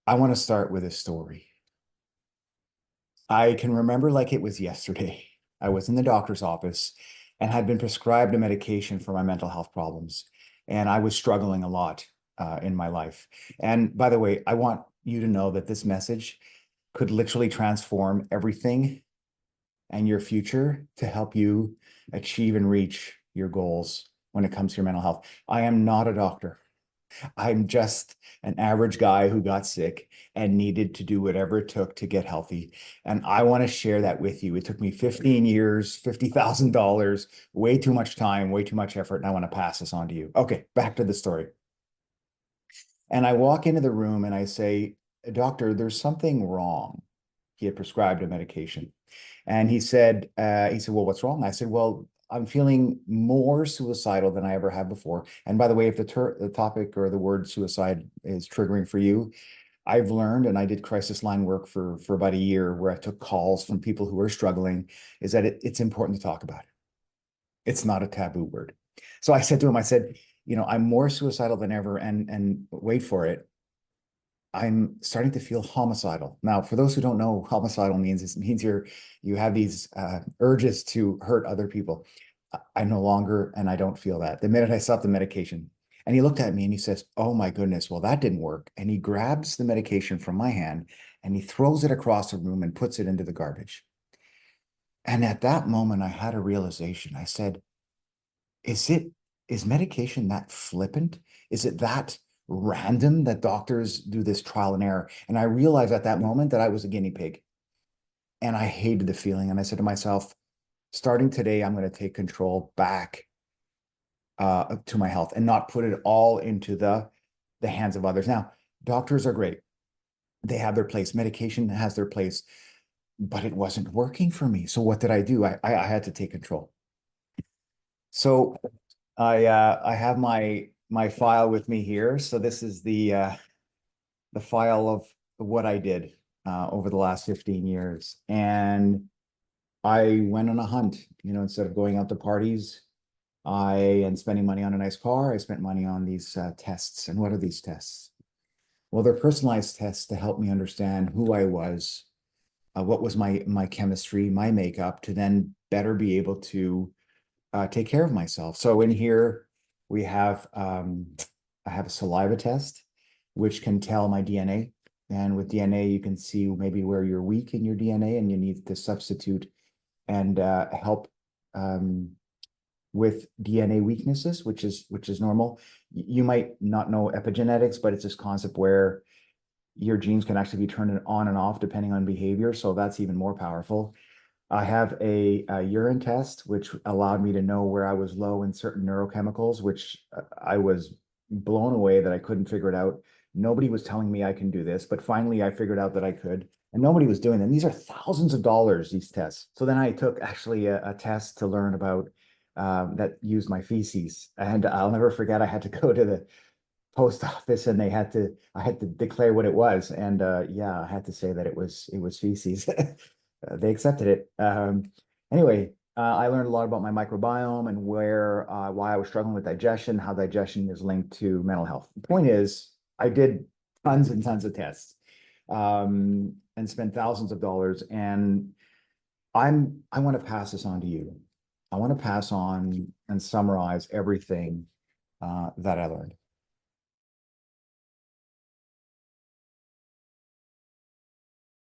I want to start with a story. I can remember like it was yesterday. I was in the doctor's office and had been prescribed a medication for my mental health problems. And I was struggling a lot in my life. And by the way, I want you to know that this message could literally transform everything and your future to help you achieve and reach your goals when it comes to your mental health. I am not a doctor. I'm just an average guy who got sick and needed to do whatever it took to get healthy. And I want to share that with you. It took me 15 years, $50,000, way too much time, way too much effort. And I want to pass this on to you. Okay, back to the story. And I walk into the room and I say, Doctor, there's something wrong. He had prescribed a medication. And he said, well, what's wrong? I said, well, I'm feeling more suicidal than I ever have before. And by the way, if the topic or the word suicide is triggering for you, I've learned, and I did crisis line work for about a year where I took calls from people who are struggling, is that it's important to talk about it. It's not a taboo word. So I said to him, I said, I'm more suicidal than ever, and wait for it. I'm starting to feel homicidal. Now, for those who don't know, homicidal means you have these urges to hurt other people. I no longer, and I don't feel that. The minute I stopped the medication, and he looked at me and he says, "Oh my goodness, well that didn't work." And he grabs the medication from my hand and he throws it across the room and puts it into the garbage. And at that moment, I had a realization. I said, is it is medication that flippant? Is it that random that doctors do this trial and error? And I realized at that moment that I was a guinea pig and I hated the feeling. And I said to myself, starting today, I'm going to take control back to my health and not put it all into the hands of others. Now, doctors are great. They have their place. Medication has their place, but it wasn't working for me. So what did I do? I had to take control. So I have my file with me here. So this is the file of what I did over the last 15 years. And I went on a hunt, instead of going out to parties, and spending money on a nice car, I spent money on these tests. And what are these tests? Well, they're personalized tests to help me understand who I was, what was my chemistry, my makeup, to then better be able to take care of myself. So in here we have I have a saliva test, which can tell my DNA. And with DNA, you can see maybe where you're weak in your DNA, and you need to substitute and help with DNA weaknesses, which is normal. You might not know epigenetics, but it's this concept where your genes can actually be turned on and off depending on behavior. So that's even more powerful. I have a urine test, which allowed me to know where I was low in certain neurochemicals, which I was blown away that I couldn't figure it out. Nobody was telling me I can do this, but finally I figured out that I could, and nobody was doing them. These are thousands of dollars, these tests. So then I took actually a test to learn about that used my feces, and I'll never forget. I had to go to the post office, and I had to declare what it was, and yeah, I had to say that it was feces. They accepted it. Anyway, I learned a lot about my microbiome and why I was struggling with digestion, how digestion is linked to mental health. The point is, I did tons and tons of tests, and spent thousands of dollars. And I want to pass this on to you. I want to pass on and summarize everything that I learned.